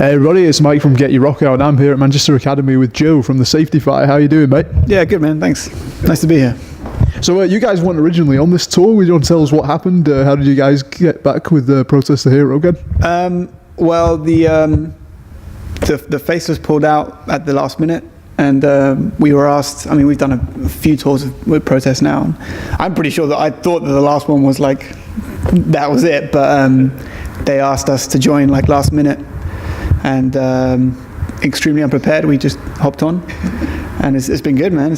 Hey Roddy, it's Mike from GetYourRockOut, and I'm here at Manchester Academy with Joe from the Safety Fire. How you doing, mate? Yeah, good man, thanks. Nice to be here. So you guys weren't originally on this tour. Would you want to tell us what happened? How did you guys get back with Protest the Hero again? Well, the face was pulled out at the last minute, and we were asked. I mean, we've done a few tours with Protest now. And I'm pretty sure that I thought that the last one was like that was it, but they asked us to join like last minute, and extremely unprepared. We just hopped on, and it's been good, man.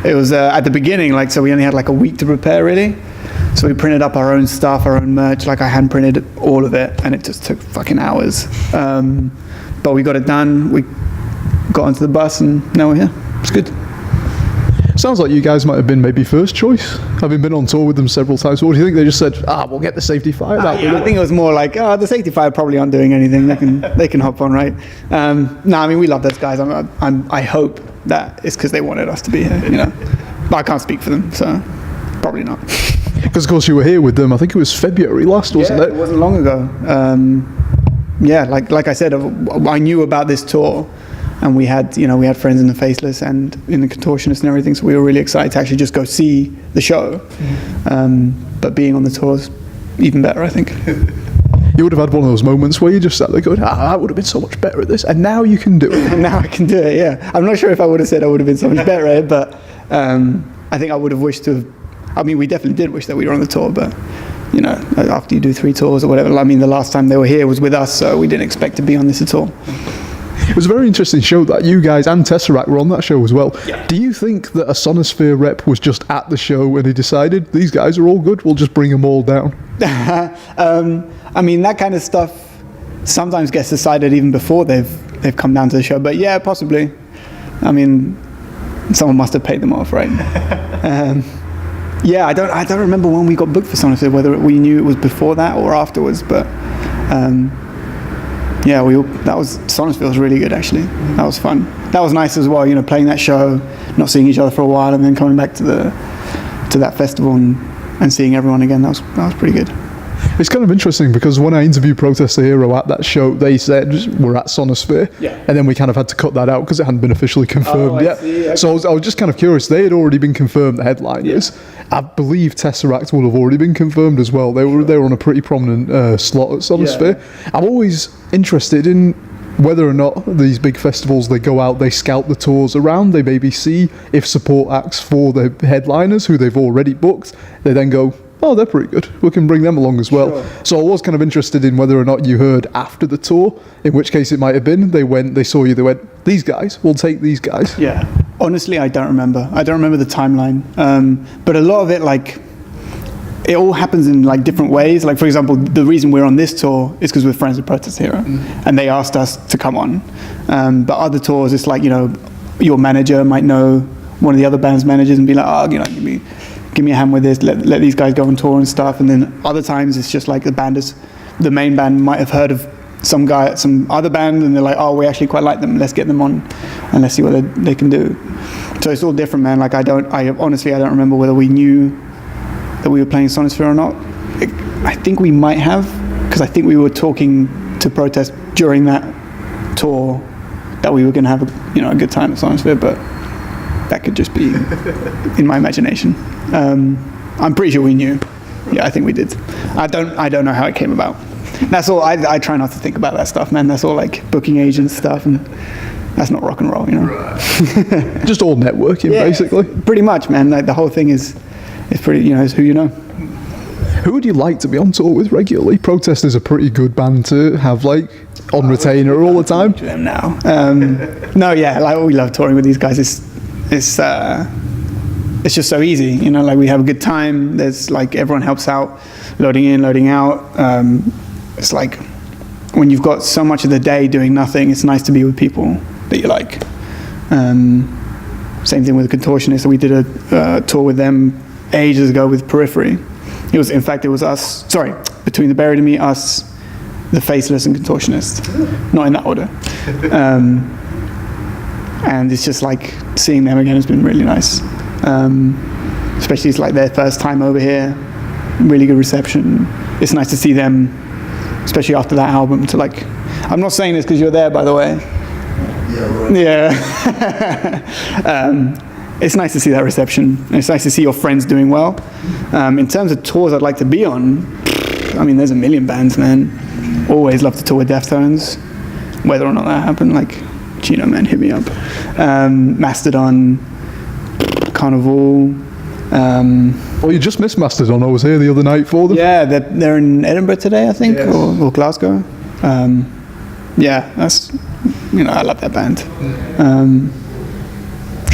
It was at the beginning, like, so we only had like a week to prepare, really. So we printed up our own stuff, our own merch. Like, I hand printed all of it, and it just took fucking hours. But we got it done. We got onto the bus, and now we're here. It's good. Sounds like you guys might have been maybe first choice. Having been on tour with them several times. What do you think? They just said, we'll get the Safety Fire. Yeah, I think it was more like, the Safety Fire probably aren't doing anything. They can hop on, right? No, I mean, we love those guys. I hope that it's because they wanted us to be here, you know. But I can't speak for them, so probably not. Because of course you were here with them. I think it was February last, wasn't it? It wasn't long ago. Like I said, I knew about this tour, and we had friends in the Faceless and in the Contortionist and everything, so we were really excited to actually just go see the show. But being on the tour is even better, I think. You would have had one of those moments where you just sat there going, I would have been so much better at this, and now you can do it. Now I can do it, yeah. I'm not sure if I would have said I would have been so much better at it, but I think I would have wished to have. I mean, we definitely did wish that we were on the tour, but, you know, after you do 3 tours or whatever, I mean, the last time they were here was with us, so we didn't expect to be on this at all. It was a very interesting show that you guys and Tesseract were on that show as well. Yeah. Do you think that a Sonosphere rep was just at the show and he decided, these guys are all good, we'll just bring them all down? I mean, that kind of stuff sometimes gets decided even before they've come down to the show, but yeah, possibly. I mean, someone must have paid them off, right? Yeah, I don't remember when we got booked for Sonosphere, whether we knew it was before that or afterwards, but yeah, Sonosphere was really good, actually. That was fun. That was nice as well, you know, playing that show, not seeing each other for a while, and then coming back to that festival and seeing everyone again. That was pretty good. It's kind of interesting because when I interviewed Protest the Hero at that show, they said we're at Sonosphere, and then we kind of had to cut that out because it hadn't been officially confirmed yet. Okay. So I was just kind of curious. They had already been confirmed, the headliners. Yeah. I believe Tesseract would have already been confirmed as well. They were on a pretty prominent slot at Sonosphere. Yeah. I'm always interested in whether or not these big festivals, they go out, they scout the tours around, they maybe see if support acts for the headliners who they've already booked, they then go, they're pretty good, we can bring them along as well. Sure. So I was kind of interested in whether or not you heard after the tour, in which case it might have been, they saw you, they went, these guys, we'll take these guys. Yeah, honestly, I don't remember the timeline, but a lot of it, like, it all happens in like different ways. Like, for example, the reason we're on this tour is because we're friends with Protest Hero, and they asked us to come on. But other tours, it's like, you know, your manager might know one of the other band's managers and be like, you know, give me a hand with this. Let these guys go on tour and stuff. And then other times it's just like the main band might have heard of some guy at some other band, and they're like, we actually quite like them. Let's get them on, and let's see what they can do. So it's all different, man. Like, honestly, I don't remember whether we knew that we were playing Sonosphere or not. I think we might have, because I think we were talking to Protest during that tour that we were going to have a good time at Sonosphere, but that could just be in my imagination. I'm pretty sure we knew. Yeah, I think we did. I don't know how it came about. That's all. I try not to think about that stuff, man. That's all like booking agent stuff, and that's not rock and roll, you know. Right. Just all networking, basically. Pretty much, man. Like, the whole thing is pretty, you know, is who you know. Who would you like to be on tour with regularly? Protest is a pretty good band to have, like, on retainer all the time. To them now. No, yeah, like, we love touring with these guys. It's just so easy, you know. Like, we have a good time. There's like, everyone helps out, loading in, loading out. It's like, when you've got so much of the day doing nothing, it's nice to be with people that you like. Same thing with the Contortionist. We did a tour with them ages ago with Periphery. It was us, Between the Buried and Me, us, the Faceless, and Contortionist. Not in that order. And it's just like, seeing them again has been really nice. Especially, it's like their first time over here. Really good reception. It's nice to see them especially after that album. To like, I'm not saying this because you're there, by the way. Yeah. It's nice to see that reception. It's nice to see your friends doing well. In terms of tours I'd like to be on, I mean, there's a million bands, man. Always love to tour with Deftones. Whether or not that happened, like, Gino, man, hit me up. Mastodon, Carnival. Well, you just missed Mastodon. I was here the other night for them. Yeah, they're in Edinburgh today, I think, or Glasgow. Yeah, that's, I love that band.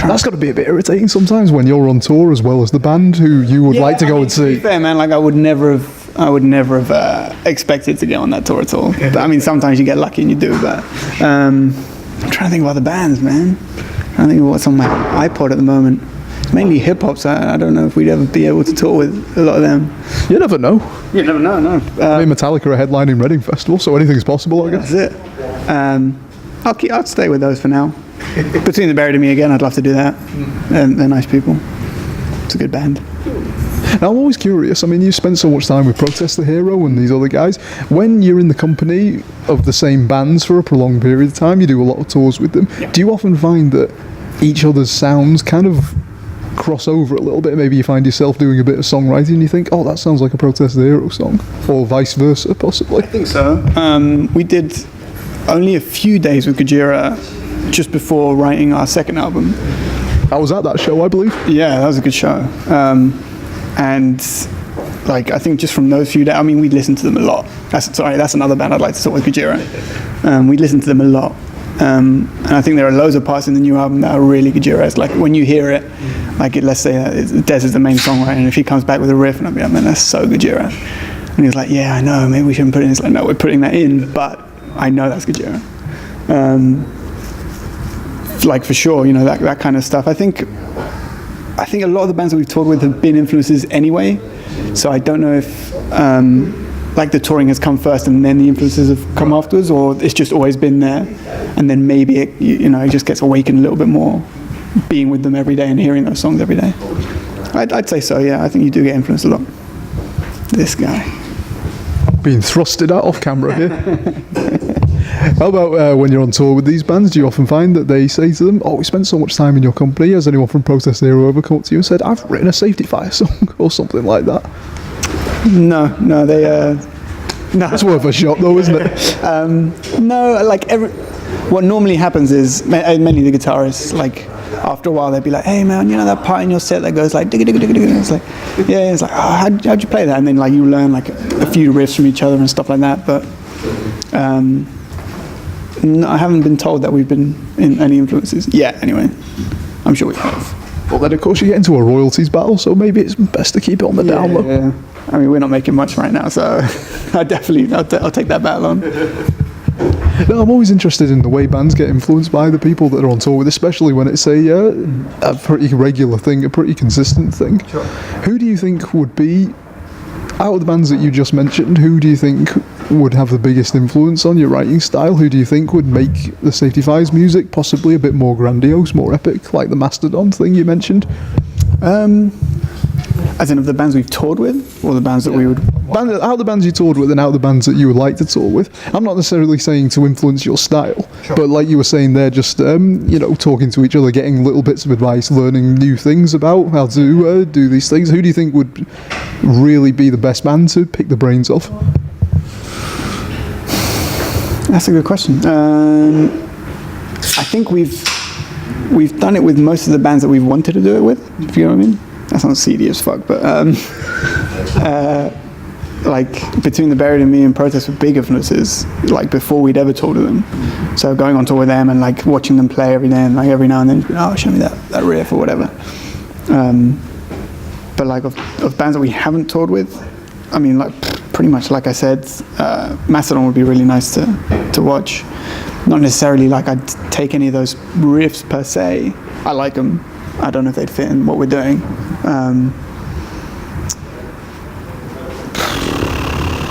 That's got to be a bit irritating sometimes when you're on tour as well as the band who you would like to go and see. To be fair, man, like I would never have expected to get on that tour at all. But, I mean, sometimes you get lucky and you do. But I'm trying to think of other bands, man. I'm trying to think of what's on my iPod at the moment. It's mainly hip hop, so I don't know if we'd ever be able to tour with a lot of them. You never know. You never know, no. I mean, Metallica are headlining Reading Festival, so anything's possible, I guess. That's it. I'll stay with those for now. Between the Buried and Me again, I'd love to do that. They're nice people. It's a good band. Now, I'm always curious. I mean, you spent so much time with Protest the Hero and these other guys. When you're in the company of the same bands for a prolonged period of time, you do a lot of tours with them. Yeah. Do you often find that each other's sounds kind of cross over a little bit? Maybe you find yourself doing a bit of songwriting and you think, oh, that sounds like a Protest the Hero song, or vice versa, possibly. I think so. We did only a few days with Gojira just before writing our second album. I was at that show, I believe. Yeah, that was a good show. And like, I think just from those few days, I mean, we'd listen to them a lot. That's another band I'd like to talk with, Gojira. We'd listen to them a lot. And I think there are loads of parts in the new album that are really Gojira. Like when you hear it, like let's say Des is the main songwriter, and if he comes back with a riff, and I'll be like, man, that's so Gojira. And he's like, yeah, I know, maybe we shouldn't put it in. It's like, no, we're putting that in, but I know that's Gojira. Like for sure, that kind of stuff. I think a lot of the bands that we've toured with have been influences anyway. So I don't know if like the touring has come first and then the influences have come afterwards, or it's just always been there, and then maybe it just gets awakened a little bit more, being with them every day and hearing those songs every day. I'd say so. Yeah, I think you do get influenced a lot. This guy being thrusted out off camera here. How about when you're on tour with these bands, do you often find that they say to them, oh, we spent so much time in your company, has anyone from Protest the Hero ever come up to you and said, I've written a Safety Fire song, or something like that? No, they... no. It's worth a shot though, isn't it? No, like what normally happens is, mainly the guitarists, like, after a while they'd be like, hey man, that part in your set that goes like, digga digga digga digga, it's like, yeah, it's like, oh, how'd you play that? And then like you learn like a few riffs from each other and stuff like that, but... No, I haven't been told that we've been in any influences yet, anyway. I'm sure we have. Well, then, of course, you get into a royalties battle, so maybe it's best to keep it on the down low. Yeah. I mean, we're not making much right now, so I'll take that battle on. No, I'm always interested in the way bands get influenced by the people that are on tour with, especially when it's a pretty regular thing, a pretty consistent thing. Sure. Who do you think would be, out of the bands that you just mentioned, who do you think would have the biggest influence on your writing style? Who do you think would make the Safety Fire's music possibly a bit more grandiose, more epic, like the Mastodon thing you mentioned? As in of the bands we've toured with, or the bands that we would... Out of the bands you toured with and out of the bands that you would like to tour with. I'm not necessarily saying to influence your style, sure. But like you were saying there, just talking to each other, getting little bits of advice, learning new things about how to do these things. Who do you think would really be the best band to pick the brains of? That's a good question. I think we've done it with most of the bands that we've wanted to do it with, if you know what I mean. That sounds seedy as fuck, but like between the Buried and Me and Protest were big influences, like before we'd ever toured with them. So going on tour with them and like watching them play every day, and like every now and then, oh, show me that riff or whatever. But like of bands that we haven't toured with, I mean, like pretty much like I said, Mastodon would be really nice to watch. Not necessarily like I'd take any of those riffs per se. I like them. I don't know if they'd fit in what we're doing.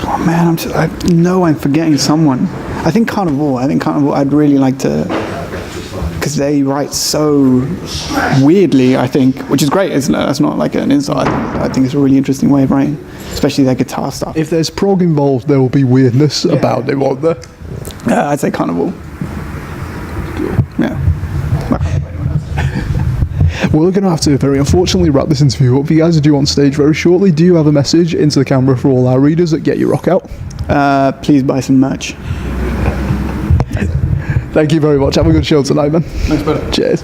Oh man, I know I'm forgetting someone. I think Carnival. I'd really like to, because they write so weirdly, I think, which is great. That's not like an insult. I think it's a really interesting way of writing, especially their guitar stuff. If there's prog involved, there will be weirdness about it, won't there? I'd say Carnival. Yeah. We're going to have to very unfortunately wrap this interview up. You guys are due on stage very shortly. Do you have a message into the camera for all our readers at Get Your Rock Out? Please buy some merch. Thank you very much. Have a good show tonight, man. Thanks, brother. Cheers.